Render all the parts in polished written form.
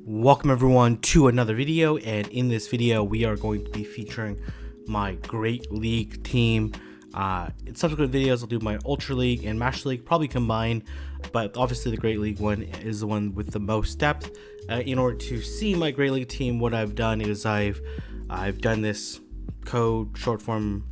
Welcome everyone to another video, and in this video we are going to be featuring my Great League team. In subsequent videos I'll do my Ultra League and Master League, probably combined, but obviously the Great League one is the one with the most depth. In order to see my Great League team, what I've done is I've done this code short form,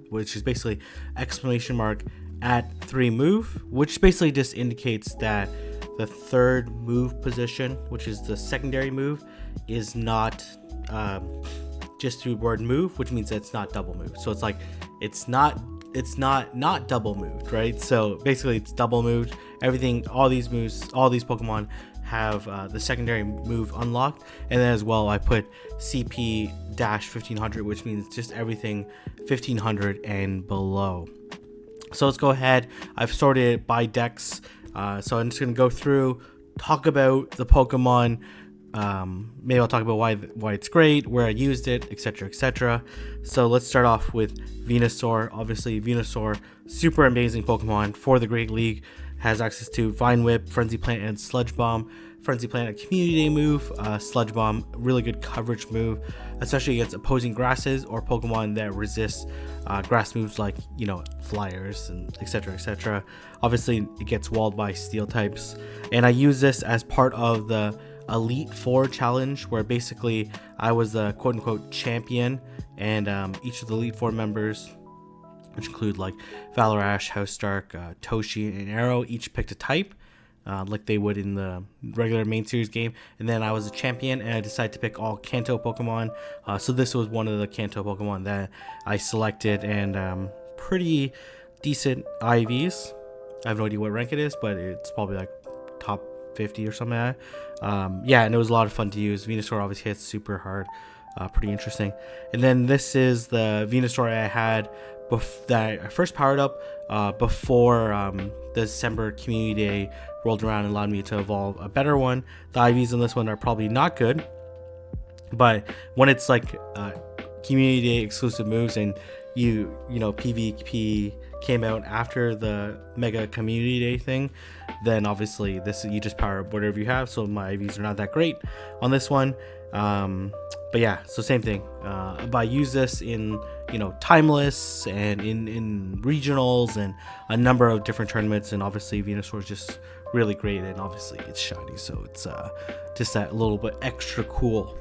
which is basically exclamation mark at 3 move, which basically just indicates that the third move position, which is the secondary move, is not just through word move, which means that it's not double move. So it's like it's not double moved, right? So basically it's double moved. Everything, all these moves, all these Pokemon have the secondary move unlocked. And then as well I put CP-1500, which means just everything 1500 and below. So let's go ahead. I've sorted it by dex. So I'm just going to go through, talk about the Pokemon. Maybe I'll talk about why it's great, where I used it, etc, etc. So let's start off with Venusaur. Obviously Venusaur, super amazing Pokemon for the Great League. Has access to Vine Whip, Frenzy Plant, and Sludge Bomb. Frenzy Plant, a Community Day move. Sludge Bomb, really good coverage move, especially against opposing grasses or Pokemon that resist grass moves like, you know, flyers and etc, etc. Obviously it gets walled by steel types, and I use this as part of the Elite Four challenge, where basically I was the quote-unquote champion, and each of the Elite Four members, which include like Valor-Ash, Housedark, Toshi, and Arrow, each picked a type, like they would in the regular main series game. And then I was a champion, and I decided to pick all Kanto Pokemon. So this was one of the Kanto Pokemon that I selected, and pretty decent IVs. I have no idea what rank it is, but it's probably like top 50 or something like that. Yeah, and it was a lot of fun to use. Venusaur obviously hits super hard. Pretty interesting. And then this is the Venusaur I had that I first powered up before the December Community Day rolled around and allowed me to evolve a better one. The IVs in this one are probably not good, but when it's like Community Day exclusive moves, and you know PvP came out after the Mega Community Day thing, then obviously this, you just power up whatever you have. So my IVs are not that great on this one, but yeah, so same thing. But I use this in, you know, Timeless and in regionals and a number of different tournaments, and obviously Venusaur is just really great, and obviously it's shiny, so it's just that little bit extra cool.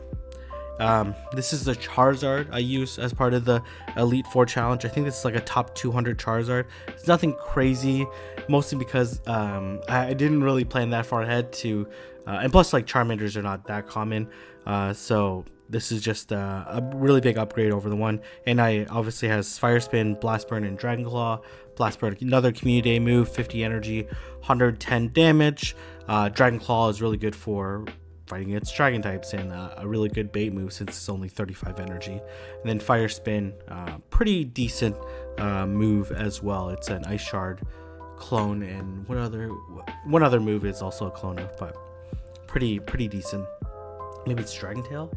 This is the Charizard I use as part of the Elite Four challenge. I think this is like a top 200 Charizard. It's nothing crazy, mostly because I didn't really plan that far ahead to, and plus like Charmanders are not that common, so this is just a really big upgrade over the one. And I obviously has Fire Spin, Blast Burn, and Dragon Claw. Blast Burn, another Community Day move, 50 energy, 110 damage. Dragon Claw is really good for fighting against dragon types, and a really good bait move since it's only 35 energy. And then Fire Spin, pretty decent move as well. It's an Ice Shard clone, and one other move is also a clone of, but pretty decent. Maybe it's Dragon Tail?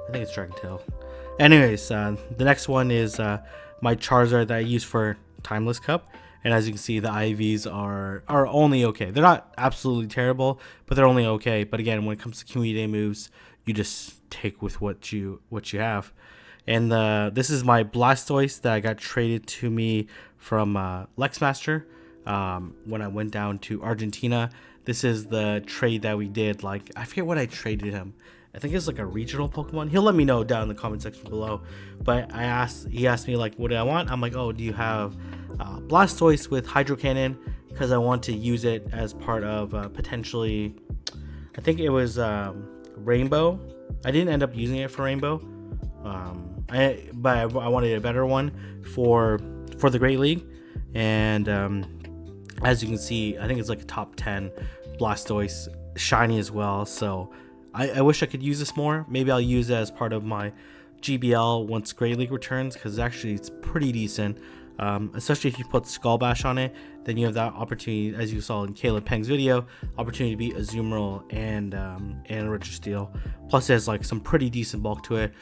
I think it's Dragon Tail. Anyways, the next one is my Charizard that I use for Timeless Cup. And as you can see, the IVs are only okay. They're not absolutely terrible, but they're only okay. But again, when it comes to Community Day moves, you just take with what you have. And this is my Blastoise that I got traded to me from Lexmaster when I went down to Argentina. This is the trade that we did. Like, I forget what I traded him. I think it's like a regional Pokemon. He'll let me know down in the comment section below. But he asked me like, what do I want? I'm like, oh, do you have Blastoise with Hydro Cannon? Because I want to use it as part of potentially, I think it was Rainbow. I didn't end up using it for Rainbow, but I wanted a better one for the Great League. And as you can see, I think it's like a top 10 Blastoise, shiny as well. So I wish I could use this more. Maybe I'll use it as part of my GBL once Great League returns, because actually it's pretty decent. Especially if you put Skull Bash on it, then you have that opportunity, as you saw in Caleb Peng's video, opportunity to beat Azumarill and Richard Steel. Plus it has like some pretty decent bulk to it.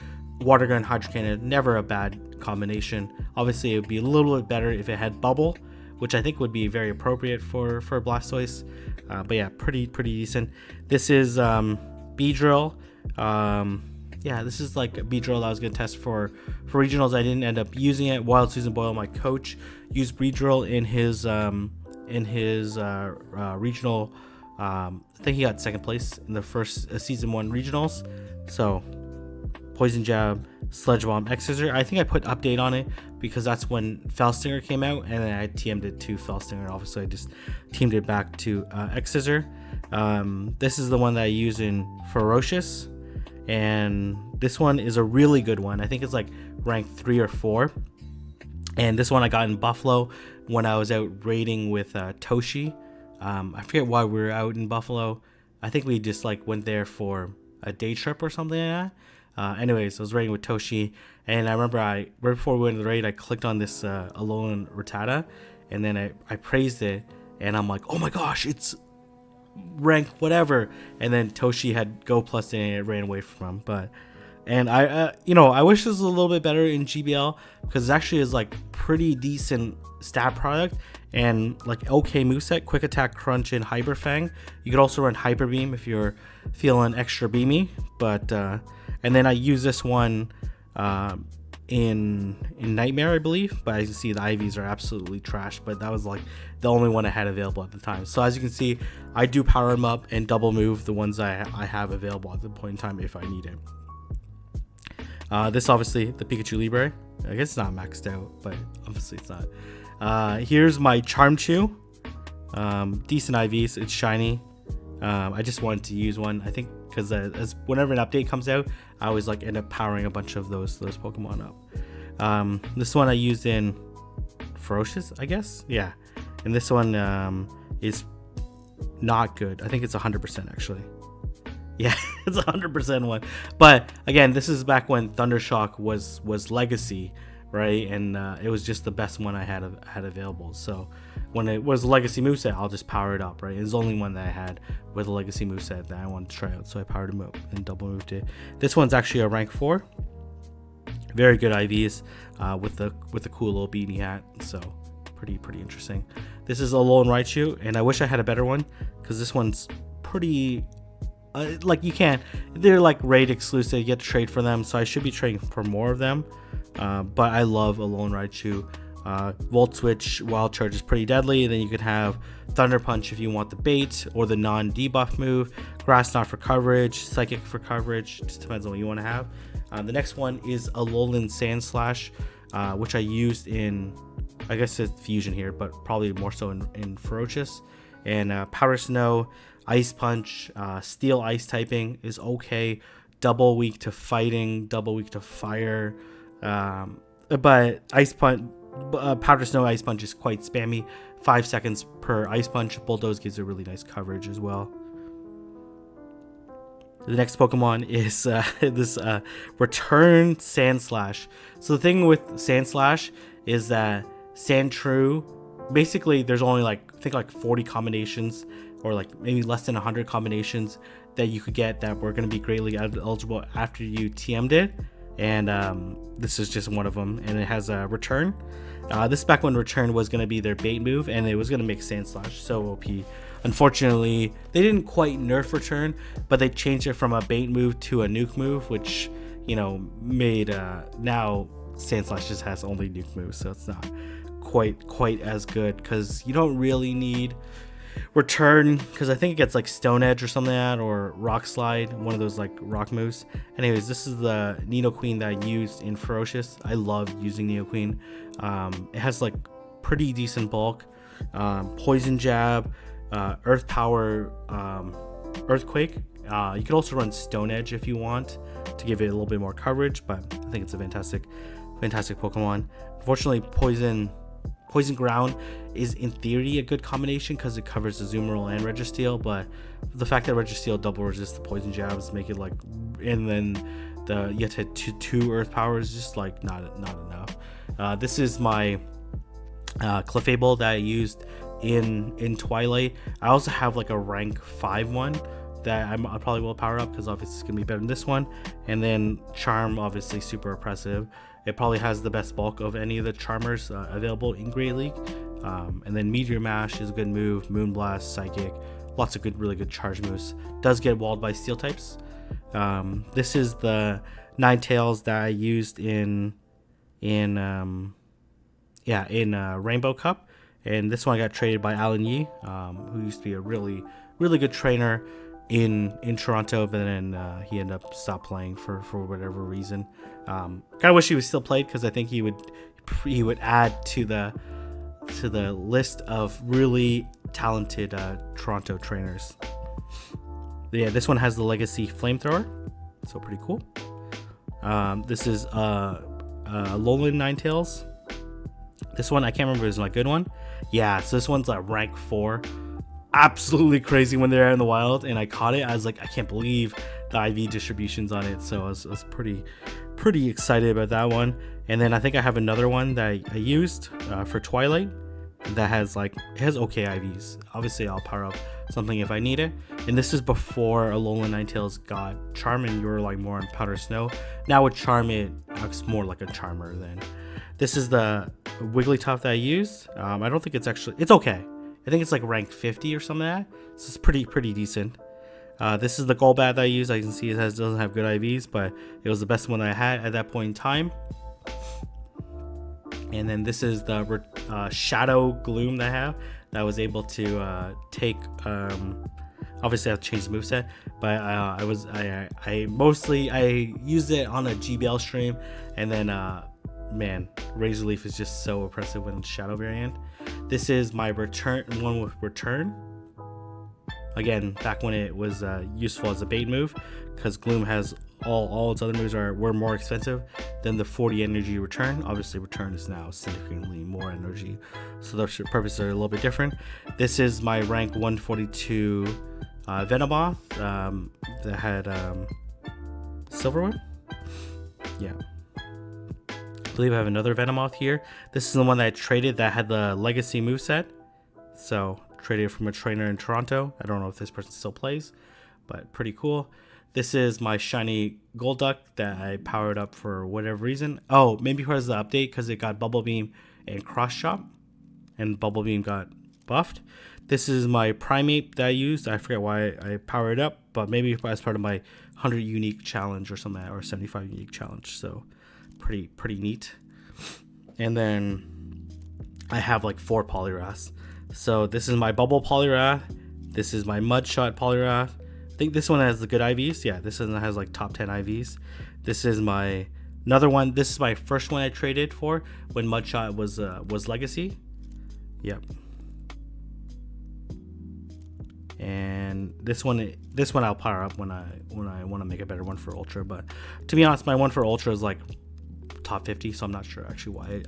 Water Gun, Hydro Cannon, never a bad combination. Obviously it would be a little bit better if it had Bubble, which I think would be very appropriate for Blastoise. But yeah, pretty decent. This is Beedrill. Yeah, this is like a Beedrill I was gonna test for regionals. I didn't end up using it. Wild Susan Boyle, my coach, used Beedrill in his regional. I think he got second place in the first season 1 regionals. So Poison Jab, Sledge Bomb, X Scissor. I think I put update on it because that's when Felstinger came out, and then I TM'd it to Felstinger. Obviously, I just teamed it back to X Scissor. This is the one that I use in Ferocious, and this one is a really good one. I think it's like rank 3 or 4. And this one I got in Buffalo when I was out raiding with Toshi. I forget why we were out in Buffalo. I think we just like went there for a day trip or something like that. Anyways, I was raiding with Toshi, and I remember right before we went to the raid, I clicked on this Alolan Rattata, and then I praised it, and I'm like, oh my gosh, it's rank whatever. And then Toshi had Go Plus and it ran away from him. And I wish this was a little bit better in GBL because it actually is like pretty decent stat product and like okay moveset, Quick Attack, Crunch, and Hyper Fang. You could also run Hyper Beam if you're feeling extra beamy. And then I use this one in Nightmare, I believe. But as you can see, the IVs are absolutely trash. But that was like the only one I had available at the time. So as you can see, I do power them up and double move the ones I have available at the point in time if I need it. This obviously the Pikachu Libre. I guess it's not maxed out, but obviously it's not. Here's my Charmchu. Decent IVs. It's shiny. I just wanted to use one. I think because as whenever an update comes out, I always like end up powering a bunch of those Pokemon up. This one I used in Ferocious, I guess. Yeah, and this one is not good. I think it's 100% actually. Yeah, it's 100% one. But again, this is back when Thundershock was Legacy, right? And it was just the best one I had available. So when it was a Legacy moveset, I'll just power it up, right? It's the only one that I had with a Legacy moveset that I wanted to try out. So I powered him up and double moved it. This one's actually a rank 4. Very good IVs with the cool little beanie hat. So pretty interesting. This is a Alolan Raichu, and I wish I had a better one because this one's pretty. Like you can't, they're like raid exclusive, you get to trade for them, so I should be trading for more of them. But I love Alolan Raichu. Volt Switch, Wild Charge is pretty deadly. Then you could have Thunder Punch if you want the bait or the non-debuff move. Grass Knot for coverage, Psychic for coverage, just depends on what you want to have. The next one is Alolan Sand Slash, which I used in, I guess it's Fusion here, but probably more so in Ferocious. And Powder Snow, Ice Punch, Steel Ice typing is okay. Double weak to fighting, double weak to fire. But Ice Punch, Powder Snow Ice Punch is quite spammy. 5 seconds per Ice Punch. Bulldoze gives a really nice coverage as well. The next Pokemon is this Return Sandslash. So the thing with Sandslash is that Sandshrew, basically there's only I think 40 combinations or like maybe less than 100 combinations that you could get that were going to be greatly eligible after you TM'd it. And this is just one of them, and it has a Return. This is back when Return was going to be their bait move, and it was going to make Sandslash so OP. Unfortunately, they didn't quite nerf Return, but they changed it from a bait move to a nuke move, which, you know, made now Sandslash just has only nuke moves, so it's not quite as good, because you don't really need Return, because I think it gets like Stone Edge or something like that, or Rock Slide, one of those like rock moves. Anyways, this is the Nidoqueen that I used in Ferocious. I love using Nidoqueen. It has like pretty decent bulk, Poison Jab, Earth Power, Earthquake. You could also run Stone Edge if you want to give it a little bit more coverage, but I think it's a fantastic Pokemon. Unfortunately, Poison Ground is in theory a good combination because it covers the Azumarill and Registeel, but the fact that Registeel double resists the Poison Jabs make it like, and then you have to hit two Earth Powers, just like not enough. This is my Clefable that I used in Twilight. I also have like a rank 5 one that I probably will power up because obviously it's gonna be better than this one. And then Charm, obviously super oppressive. It probably has the best bulk of any of the Charmers available in Great League. And then Meteor Mash is a good move. Moonblast, Psychic, lots of really good charge moves. Does get walled by Steel types. This is the Ninetales that I used in Rainbow Cup, and this one got traded by Alan Yee, who used to be a really good trainer in Toronto, but then he ended up stopped playing for whatever reason. Kind of wish he was still played, because I think he would add to the list of really talented Toronto trainers. Yeah, this one has the Legacy Flamethrower, so pretty cool. This is Alolan Ninetales. This one I can't remember, is my good one. Yeah, so this one's rank 4. Absolutely crazy when they're out in the wild, and I caught it. I was like, I can't believe the IV distributions on it, so I was pretty excited about that one. And then I think I have another one that I used for Twilight that has okay IVs. Obviously I'll power up something if I need it. And this is before Alolan Ninetales got Charm, and you were more on Powder Snow. Now with Charm, it acts more like a Charmer then. This is the Wigglytuff that I used. I don't think it's okay. I think it's rank 50 or something like that. So it's pretty decent. This is the Golbat that I use. I can see it doesn't have good IVs, but it was the best one I had at that point in time. And then this is the Shadow Gloom that I have, that I was able to take. Obviously I have to change the moveset, but I used it on a GBL stream, and then man, Razor Leaf is just so oppressive when it's Shadow variant. This is my one with Return. Again, back when it was useful as a bait move, because Gloom has all its other moves were more expensive than the 40 energy Return. Obviously, Return is now significantly more energy, so the purposes are a little bit different. This is my rank 142 Venomoth that had Silverwood. Yeah. I believe I have another Venomoth here. This is the one that I traded that had the Legacy moveset. So traded from a trainer in Toronto. I don't know if this person still plays, but pretty cool. This is my shiny Golduck that I powered up for whatever reason. Oh, maybe because of the update, because it got Bubble Beam and Cross Chop, and Bubble Beam got buffed. This is my Primeape that I used. I forget why I powered it up, but maybe as part of my 100 unique challenge or something, or 75 unique challenge. So pretty neat. And then I have 4 Poliwraths. So this is my Bubble Poliwrath. This is my Mudshot Poliwrath. I think this one has the good IVs. Yeah, this one has top 10 IVs. This is another one. This is my first one I traded for when Mudshot was Legacy. Yep. And this one I'll power up when I want to make a better one for Ultra. But to be honest, my one for Ultra is top 50, so I'm not sure actually why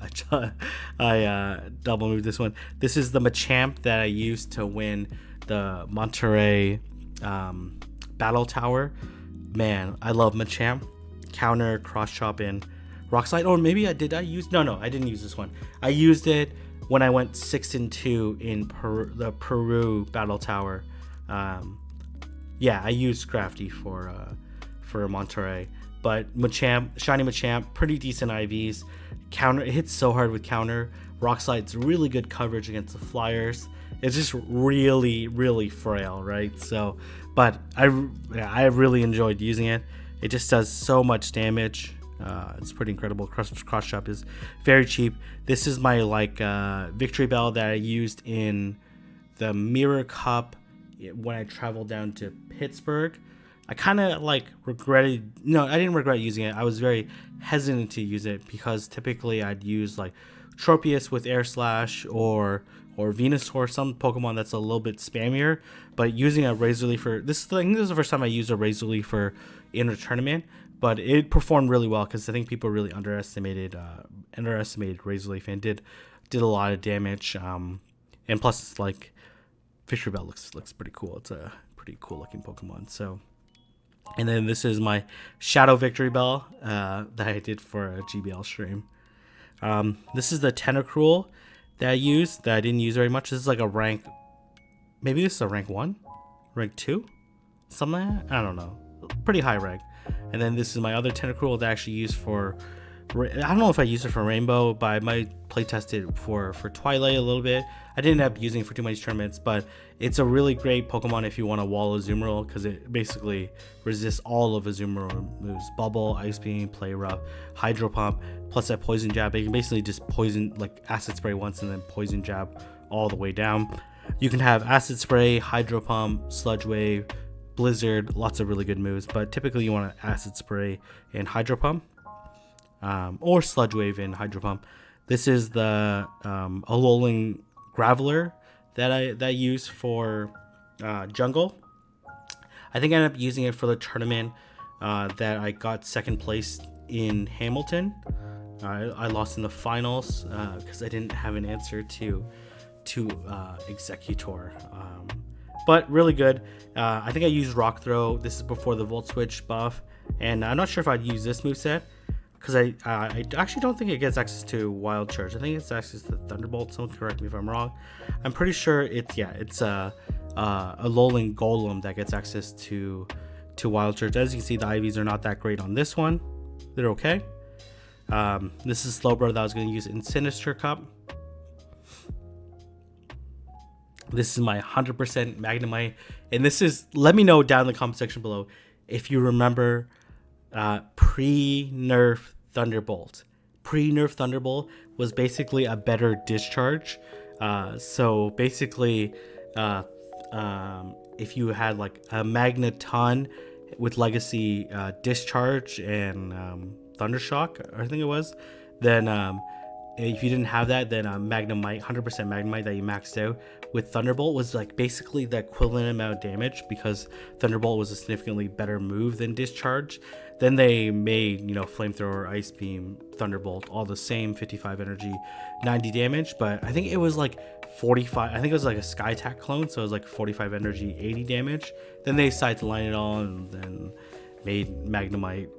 I double moved this one. This is the Machamp that I used to win the Monterey Battle Tower. Man, I love Machamp. Counter, Cross Chop, and Rock Slide. Or maybe I didn't use this one. I used it when I went 6-2 in the Peru Battle Tower. Yeah, I used Scrafty for Monterey. But Machamp, shiny Machamp, pretty decent IVs. Counter, it hits so hard with counter. Rock Slide's really good coverage against the flyers. It's just really frail, right? So, but I really enjoyed using it. It just does so much damage. It's pretty incredible. Cross Chop is very cheap. This is my Victory Bell that I used in the Mirror Cup when I traveled down to Pittsburgh. I kind of regretted. No, I didn't regret using it. I was very hesitant to use it because typically I'd use Tropius with Air Slash or Venusaur, some Pokemon that's a little bit spammier. But using a Razor Leaf this is the first time I used a Razor Leaf in a tournament, but it performed really well because I think people really underestimated Razor Leaf and did a lot of damage. And plus, Victory Bell looks pretty cool. It's a pretty cool looking Pokemon. So. And then this is my Shadow Victory Bell that I did for a GBL stream. This is the Tentacruel that I used that I didn't use very much. This is a rank, maybe this is a rank 1, rank 2, something like that. I don't know, pretty high rank. And then this is my other Tentacruel that I actually used for I don't know if I used it for Rainbow, but I might playtest it for Twilight a little bit. I didn't end up using it for too many tournaments, but it's a really great Pokemon if you want to wall Azumarill, because it basically resists all of Azumarill moves: Bubble, Ice Beam, Play Rough, Hydro Pump, plus that Poison Jab. It can basically just poison, like Acid Spray once and then Poison Jab all the way down. You can have Acid Spray, Hydro Pump, Sludge Wave, Blizzard, lots of really good moves, but typically you want to Acid Spray and Hydro Pump. Or Sludge Wave and Hydro Pump. This is the Alolan Graveler that I use for Jungle. I think I ended up using it for the tournament that I got second place in Hamilton. I lost in the finals because I didn't have an answer to Executor. But really good. I think I used Rock Throw. This is before the Volt Switch buff, and I'm not sure if I'd use this moveset, because I actually don't think it gets access to Wild Charge. I think it's access to Thunderbolt. Someone correct me if I'm wrong. I'm pretty sure it's a Alolan Golem that gets access to Wild Charge. As you can see, the IVs are not that great on this one. They're okay. This is Slowbro that I was going to use in Sinister Cup. This is my 100% Magnemite, and this is, let me know down in the comment section below if you remember pre-nerf Thunderbolt. Pre-nerf Thunderbolt was basically a better discharge. So basically, if you had like a Magneton with Legacy Discharge and Thundershock, I think it was, then if you didn't have that, then Magnemite, 100% Magnemite that you maxed out with Thunderbolt was like basically the equivalent amount of damage, because Thunderbolt was a significantly better move than Discharge. Then they made, Flamethrower, Ice Beam, Thunderbolt, all the same 55 energy, 90 damage, but I think it was like 45, I think it was like a Sky Attack clone, so it was like 45 energy, 80 damage. Then they decided to line it all and then made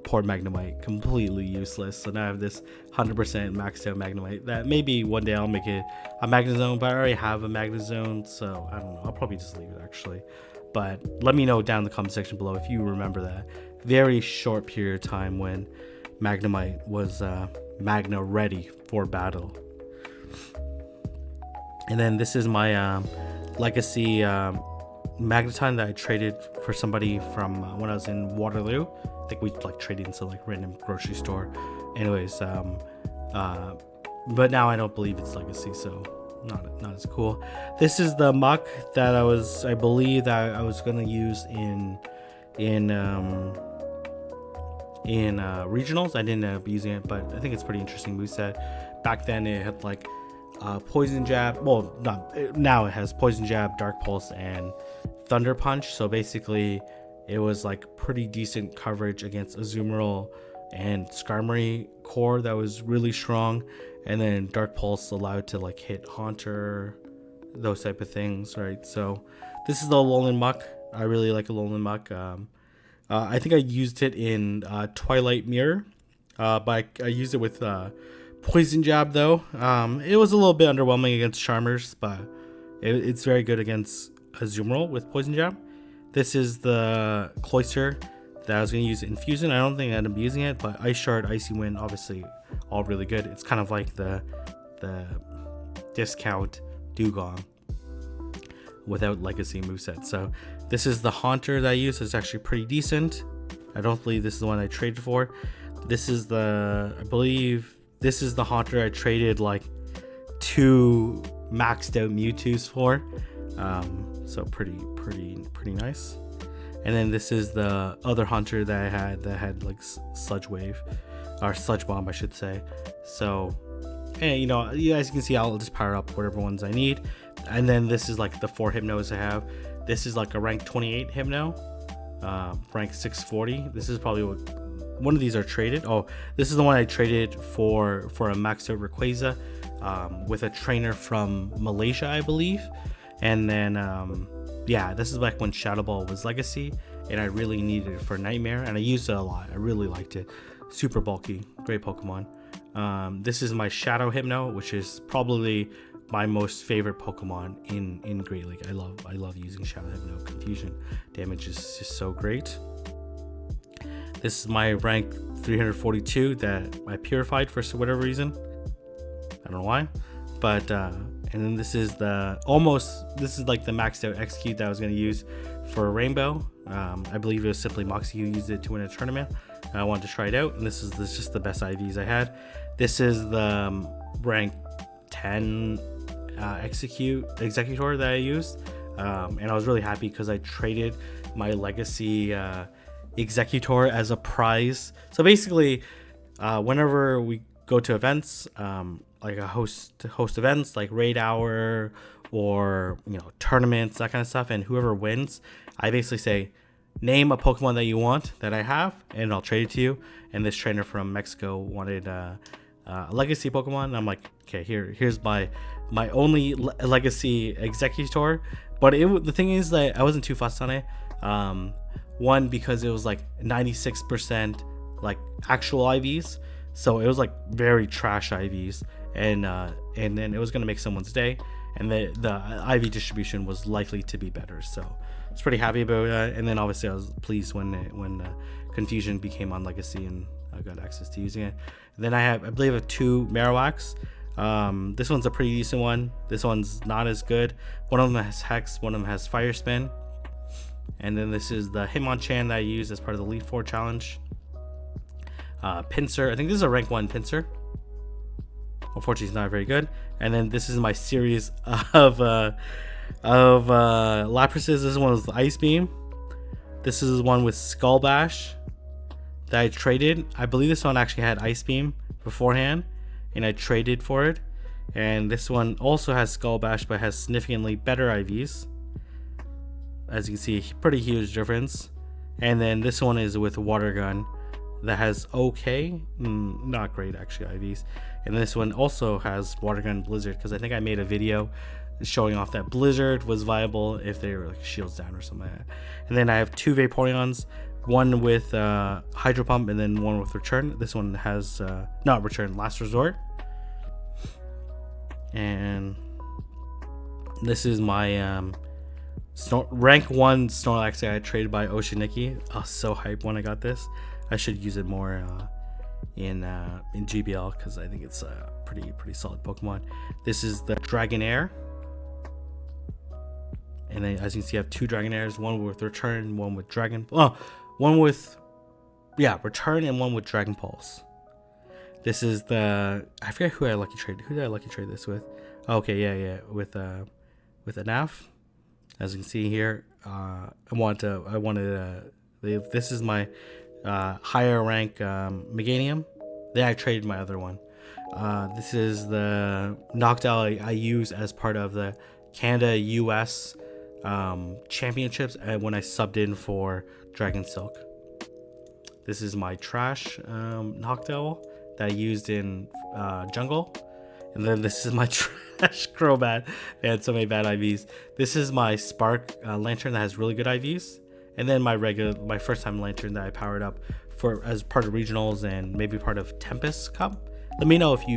poor Magnemite completely useless. So now I have this 100% maxed out Magnemite that maybe one day I'll make it a Magnezone, but I already have a Magnezone, so I don't know. I'll probably just leave it actually. But let me know down in the comment section below if you remember that very short period of time when Magnemite was Magna ready for battle. And then this is my Legacy Magneton that I traded for somebody from when I was in Waterloo. I think we like traded in some like random grocery store. Anyways, but now I don't believe it's Legacy, so not as cool. This is the Muck that I believe that I was gonna use in regionals. I didn't end up using it, but I think it's pretty interesting moveset. Back then it had like Poison Jab. Well, now it has Poison Jab, Dark Pulse, and Thunder Punch. So basically, it was like pretty decent coverage against Azumarill and Skarmory core that was really strong. And then Dark Pulse allowed to like hit Haunter, those type of things, right? So this is the Alolan Muck. I really like Alolan Muck. I think I used it in Twilight Mirror, but I used it with Poison Jab though. It was a little bit underwhelming against Charmers, but it's very good against Azumarill with Poison Jab. This is the Cloyster that I was going to use in Fusion. I don't think I ended up using it, but Ice Shard, Icy Wind, obviously all really good. It's kind of like the discount Dugong without Legacy moveset. So this is the Haunter that I use. It's actually pretty decent. I don't believe this is the one I traded for. This is I believe this is the Haunter I traded like 2 maxed out Mewtwo's for. So pretty nice. And then this is the other Haunter that I had that had like Sludge Wave, or Sludge Bomb I should say. So, and you guys can see I'll just power up whatever ones I need. And then this is like the 4 Hypnos I have. This is like a rank 28 Hypno, rank 640. This is probably one of these are traded. Oh, this is the one I traded for a maxed out Rayquaza with a trainer from Malaysia, I believe. And then yeah, this is back when Shadow Ball was Legacy, and I really needed it for Nightmare, and I used it a lot. I really liked it. Super bulky, great Pokemon. This is my Shadow Hypno, which is probably my most favorite Pokemon in Great League. I love using Shadow Hypno. Confusion damage is just so great. This is my rank 342 that I purified for whatever reason. I don't know why, but and then this is like the maxed out execute that I was going to use for Rainbow. I believe it was simply Moxie who used it to win a tournament. I wanted to try it out, and this is just the best IVs I had. This is the rank 10 executor that I used, and I was really happy because I traded my legacy executor as a prize. So basically, whenever we go to events, like a host events like raid hour or tournaments, that kind of stuff, and whoever wins, I basically say, name a Pokemon that you want that I have, and I'll trade it to you. And this trainer from Mexico wanted a legacy Pokemon, and I'm like, okay, here's my only legacy executor. But the thing is that I wasn't too fussed on it. One, because it was like 96% like actual IVs, so it was like very trash IVs, and then it was gonna make someone's day, and the IV distribution was likely to be better. So I was pretty happy about that. And then obviously I was pleased when Confusion became on Legacy and I got access to using it. And then I believe I have 2 Marowaks. This one's a pretty decent one. This one's not as good. One of them has Hex, one of them has Fire Spin. And then this is the Hitmonchan that I used as part of the Elite Four challenge. Pinsir, I think this is a rank 1 Pinsir. Unfortunately, it's not very good. And then this is my series of Laprases. This one was Ice Beam. This is one with Skull Bash that I traded. I believe this one actually had Ice Beam beforehand, and I traded for it. And this one also has Skull Bash, but has significantly better IVs. As you can see, pretty huge difference. And then this one is with Water Gun that has not great actually IVs. And this one also has Water Gun Blizzard, because I think I made a video showing off that Blizzard was viable if they were like shields down or something like that. And then I have 2 Vaporeons, one with Hydro Pump and then one with Return. This one has not Return, Last Resort. And this is my rank 1 Snorlax that I traded by Oceaniki. I was so hyped when I got this. I should use it more in GBL, because I think it's a pretty solid Pokemon. This is the Dragonair. And then as you can see, I have 2 Dragonairs, one with Return, one with Return and one with Dragon Pulse. This is I forget who did I lucky trade this with? Okay, yeah, with Anaf. As you can see here, this is my higher rank Meganium. Then I traded my other one. This is the Noctowl I use as part of the Canada US championships when I subbed in for Dragon Silk. This is my trash Noctowl that I used in Jungle. And then this is my trash Crobat. They had so many bad IVs. This is my Spark Lantern that has really good IVs. And then my first time Lantern that I powered up as part of regionals and maybe part of Tempest Cup. Let me know if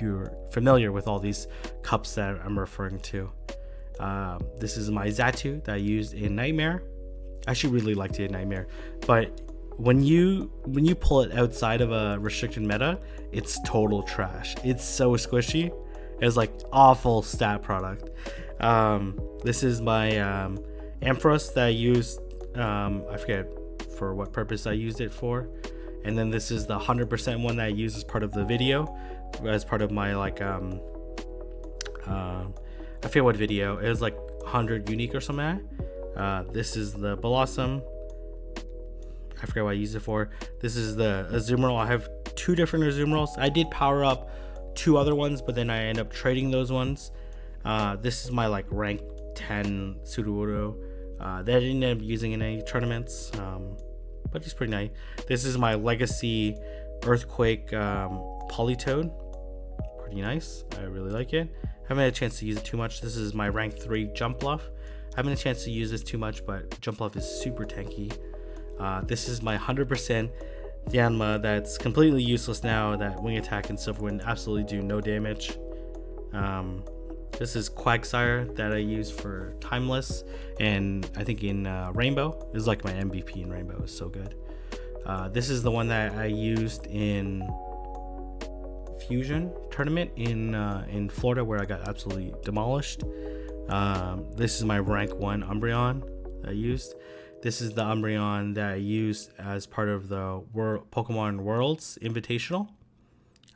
you're familiar with all these cups that I'm referring to. This is my Xatu that I used in Nightmare. I actually really liked it in Nightmare, but when you pull it outside of a restricted meta, it's total trash. It's so squishy. It's like awful stat product. This is my Ampharos that I used. I forget for what purpose I used it for. And then this is the 100% one that I used as part of the video, as part of my I forget what video. It was like 100 unique or something. This is the Blossom. I forget what I used it for. This is the Azumarill. I have 2 different Azumarils. I did power up 2 other ones, but then I end up trading those ones. This is my rank 10 Sudowoodo that I didn't end up using in any tournaments, but it's pretty nice. This is my Legacy Earthquake Politoed. Pretty nice. I really like it. Haven't had a chance to use it too much. This is my rank 3 Jumpluff. I haven't had a chance to use this too much, but Jumpluff is super tanky. This is my 100% Yanma that's completely useless now that Wing Attack and Silver Wind absolutely do no damage. This is Quagsire that I use for Timeless, and I think in Rainbow. This is like my MVP in Rainbow. It's so good. This is the one that I used in Fusion tournament in Florida, where I got absolutely demolished. This is my rank 1 Umbreon that I used. This is the Umbreon that I used as part of the Pokemon Worlds Invitational.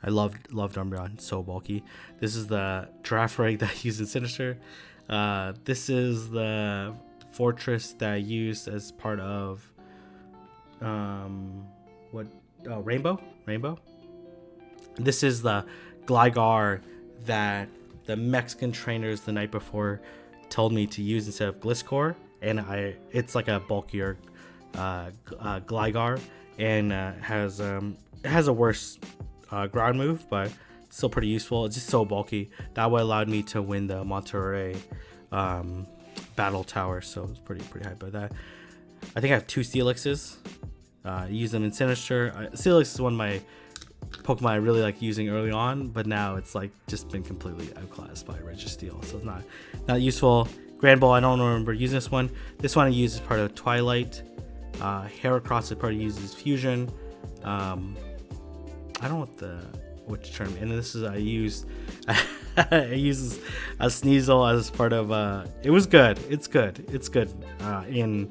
I loved Umbreon, so bulky. This is the Giraffe Rig that I used in Sinister. This is the Fortress that I used as part of Rainbow. This is the Gligar that the Mexican trainers the night before told me to use instead of Gliscor, and it's like a bulkier Gligar, and has a worse ground move, but still pretty useful. It's just so bulky. That would allowed me to win the Monterey Battle Tower, so it's pretty hyped by that. I think I have 2 Steelixes. Use them in Sinister. Steelix is one of my Pokemon I really like using early on, but now it's like just been completely outclassed by Registeel, so it's not useful. Grand Ball, I don't remember using this one. This one I use as part of Twilight. Heracross is part of uses Fusion. I don't know which term. And this is I used I used a Sneasel as part of it was good. It's good in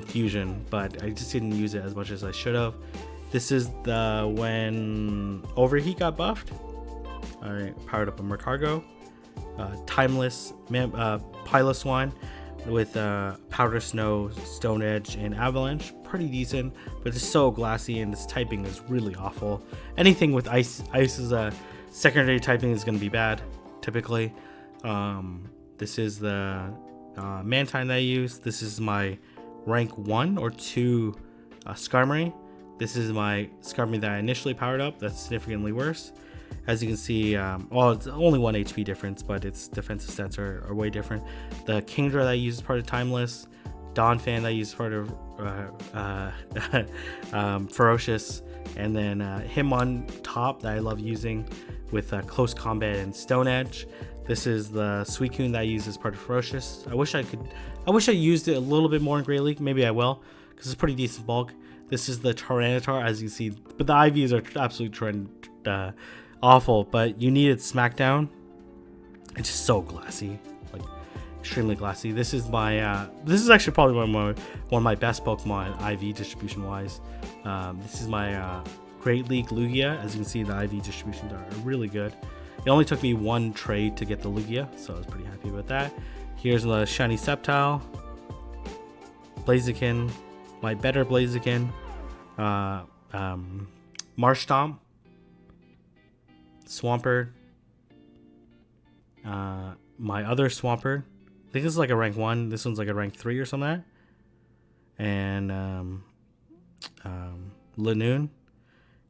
Fusion, but I just didn't use it as much as I should have. This is when Overheat got buffed. I powered up a Mercargo. Timeless Piloswine with Powder Snow, Stone Edge, and Avalanche. Pretty decent, but it's so glassy and its typing is really awful. Anything with ice as a secondary typing is going to be bad, typically. This is the Mantine that I use. This is my rank 1 or 2 Skarmory. This is my Skarmory that I initially powered up. That's significantly worse. As you can see, it's only 1 HP difference, but its defensive stats are way different. The Kingdra that I use as part of Timeless. Donphan that I use as part of Ferocious. And then Hitmontop that I love using with Close Combat and Stone Edge. This is the Suicune that I use as part of Ferocious. I wish I used it a little bit more in Great League. Maybe I will, because it's pretty decent bulk. This is the Tyranitar, as you see, but the IVs are absolutely awful. But you needed Smackdown. It's just so glassy, like extremely glassy. This is my this is actually probably one of my best Pokemon IV distribution wise. This is my Great League Lugia. As you can see, the IV distributions are really good. It only took me 1 trade to get the Lugia, so I was pretty happy with that. Here's the Shiny Sceptile, Blaziken, my better Blaziken, Marshtomp, Swampert, my other Swampert. I think this is like a rank 1. This one's like a rank 3 or something like that. And Lanoon,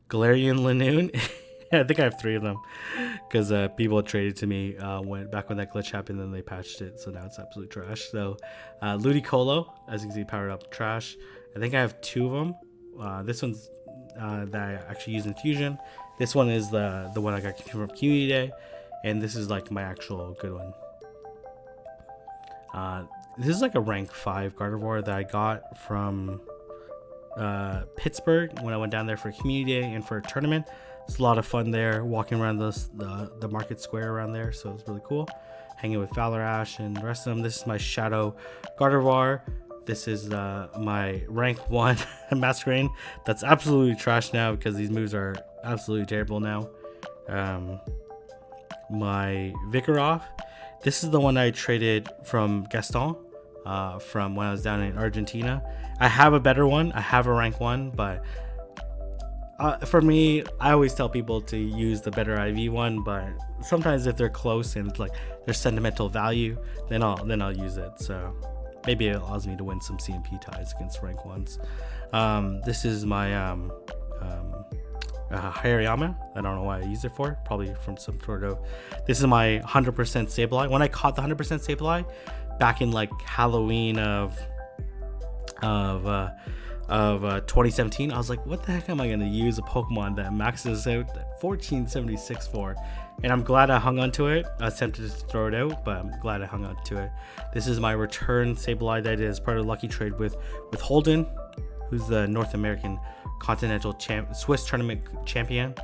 Galarian Lanoon. I think I have 3 of them because people traded to me back when that glitch happened, and then they patched it, so now it's absolute trash. So Ludicolo, as you can see, powered up, trash. I think I have 2 of them. This one's that I actually use in Fusion. This one is the one I got from Community Day, and this is like my actual good one. This is like a rank 5 Gardevoir that I got from Pittsburgh when I went down there for Community Day and for a tournament. It's a lot of fun there, walking around the market square around there, so it's really cool. Hanging with Valor-Ash and the rest of them. This is my Shadow Gardevoir. This is my rank 1 Masquerain. That's absolutely trash now because these moves are absolutely terrible now. My Vikoroff. This is the one I traded from Gaston from when I was down in Argentina. I have a better one. I have a rank 1, but for me, I always tell people to use the better IV one, but sometimes if they're close and like there's sentimental value, then I'll use it. So maybe it allows me to win some CMP ties against rank 1s. This is my Hariyama. I don't know why I use it for. Probably from some sort of. This is my 100% Sableye. When I caught the 100% Sableye back in like Halloween of 2017, I was like, what the heck am I going to use a Pokemon that maxes out 1476 for? And I'm glad I hung on to it. I was tempted to throw it out, but I'm glad I hung on to it. This is my return Sableye that is part of Lucky Trade with Holden, who's the North American Continental Swiss Tournament champion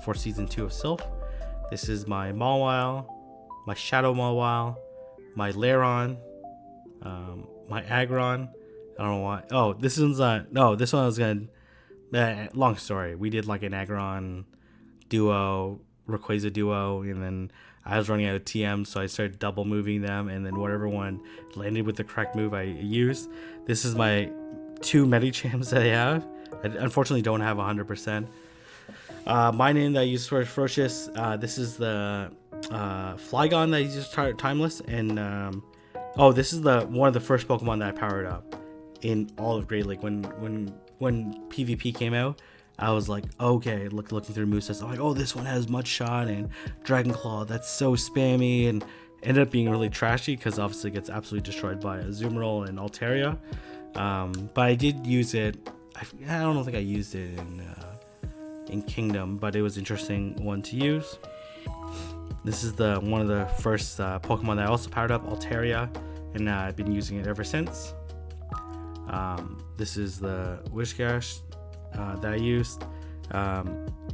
for Season 2 of Sylph. This is my Mawile, my Shadow Mawile, my Lairon, my Aggron. I don't know why. Oh, this one's no, this one was gonna. Long story. We did like an Aggron duo, Rayquaza duo, and then I was running out of TM, so I started double moving them, and then whatever one landed with the correct move I used. This is my 2 Medichams that I have. I unfortunately don't have 100%. My name that I use for Ferocious. This is the Flygon that I use Timeless, and this is the one of the first Pokemon that I powered up in all of Great Lake. When PvP came out, I was like, okay, looking through movesets. I'm like, oh, this one has Mudshot and Dragon Claw. That's so spammy, and ended up being really trashy because obviously it gets absolutely destroyed by Azumarill and Altaria. But I did use it. I don't think I used it in Kingdom, but it was an interesting one to use. This is one of the first Pokemon that I also powered up, Altaria, and I've been using it ever since. This is the Whiscash that I used.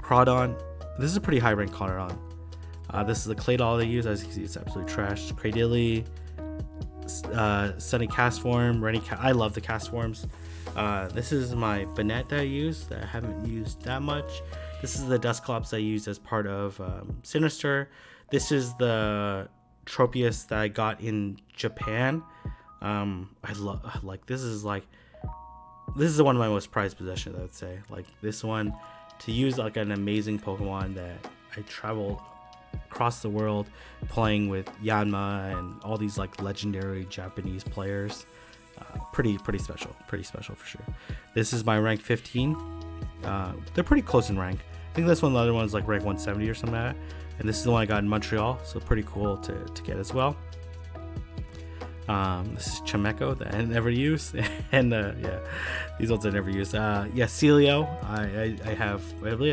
Crawdon. This is a pretty high rank Crawdon. This is the Claydol that I use. As you can see, it's absolutely trash. Cradily, Sunny Castform, I love the Castforms. This is my Banette that I use that I haven't used that much. This is the Dusclops I used as part of Sinister. This is the Tropius that I got in Japan. This is one of my most prized possessions, I would say. Like this one, to use like an amazing Pokemon that I traveled across the world playing with Yanma and all these like legendary Japanese players. Pretty special for sure. This is my rank 15. They're pretty close in rank. I think this one, the other one's like rank 170 or something like that. And this is the one I got in Montreal, so pretty cool to get as well. This is Chimecho that I never use, and these ones I never use. Celio, I believe I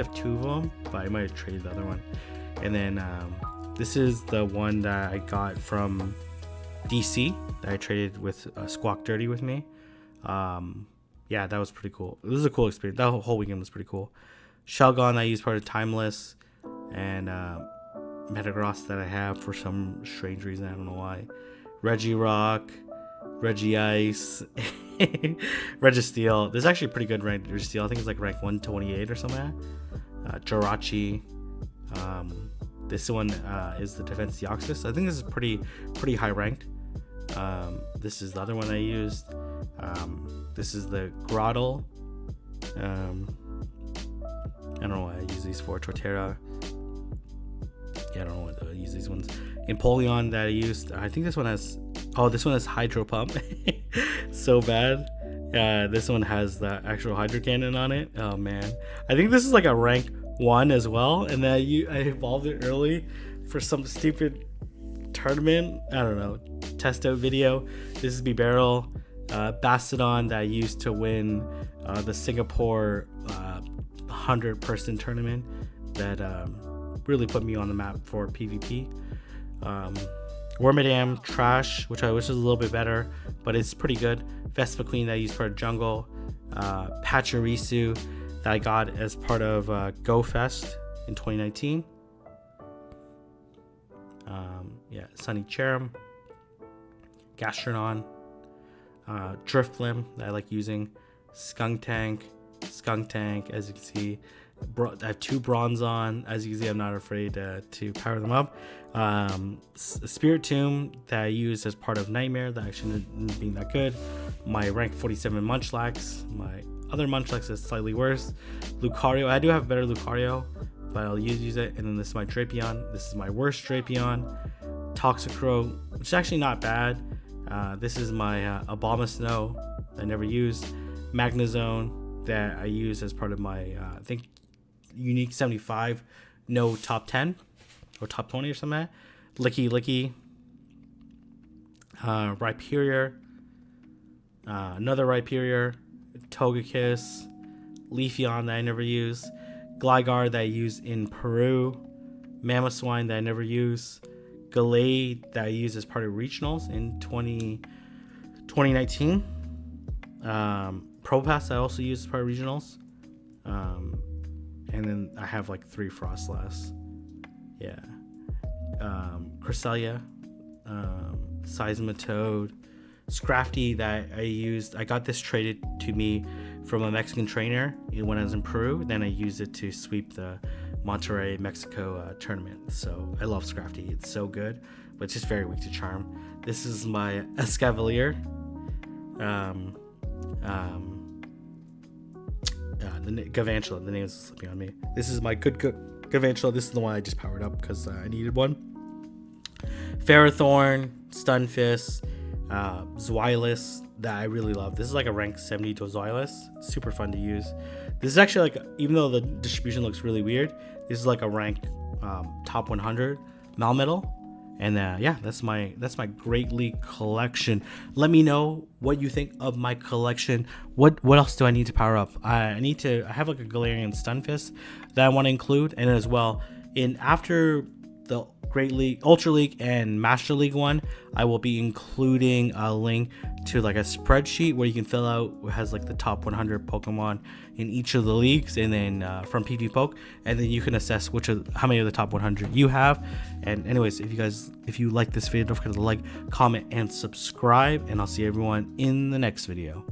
have 2 of them, but I might have traded the other one. And then this is the one that I got from DC that I traded with Squawk Dirty with me. That was pretty cool. This is a cool experience. That whole weekend was pretty cool. Shelgon I use part of Timeless, and Metagross that I have for some strange reason, I don't know why. Regirock, Regice, Registeel. There's actually a pretty good rank Registeel. I think it's like rank 128 or something. Jirachi. This one is the Defense Deoxys. I think this is pretty high ranked. This is the other one I used. This is the Grotle. I don't know what I use these for. Torterra. I don't know what I use these ones. Empoleon that I used. I think this one has. Oh, this one has Hydro Pump. So bad. This one has the actual Hydro Cannon on it. Oh man. I think this is like a rank 1 as well, and then I evolved it early for some stupid tournament. I don't know. Test out video. This is Bibarel, Bastodon that I used to win the Singapore 100-person tournament that really put me on the map for PvP. Wormadam, trash, which I wish was a little bit better, but it's pretty good. Vespiquen that I used for Jungle. Pachirisu that I got as part of Go Fest in 2019. Sunny Cherim, Gastrodon, Drifblim that I like using, Skunk Tank, as you can see. I have 2 Bronzong. As you can see, I'm not afraid to power them up. Spiritomb that I use as part of Nightmare that actually ended being that good. My rank 47 Munchlax. My other Munchlax is slightly worse. Lucario. I do have a better Lucario, but I'll use it. And then this is my Drapion. This is my worst Drapion. Toxicroak, which is actually not bad. This is my Abomasnow that I never used. Magnezone that I use as part of my I think Unique 75 no top 10 or top 20 or something like that. Licky Rhyperior, another Rhyperior, Togekiss, Leafeon that I never use, Gligar that I use in Peru, Mamoswine that I never use, Gallade that I use as part of regionals in 2019. Propass I also use as part of regionals. And then I have like 3 Frostlass. Yeah. Cresselia, Seismitoad, Scrafty that I got this traded to me from a Mexican trainer when I was in Peru. Then I used it to sweep the Monterrey, Mexico tournament. So I love Scrafty. It's so good, but it's just very weak to Charm. This is my Escavalier. The Galvantula, the name is slipping on me. This is my good Galvantula. This is the one I just powered up because I needed one. Ferrothorn, Stunfisk, Zweilous that I really love. This is like a rank 70 to Zweilous. Super fun to use. This is actually like, even though the distribution looks really weird, this is like a rank top 100 Melmetal. And yeah, that's my Great League collection. Let me know what you think of my collection. What else do I need to power up? I have like a Galarian Stunfisk that I want to include, and as well after the Great League, Ultra League, and Master League one, I will be including a link to like a spreadsheet where you can fill out. It has like the top 100 Pokemon in each of the leagues, and then from PvPoke, and then you can assess how many of the top 100 you have. And anyways, if you like this video, don't forget to like, comment, and subscribe, and I'll see everyone in the next video.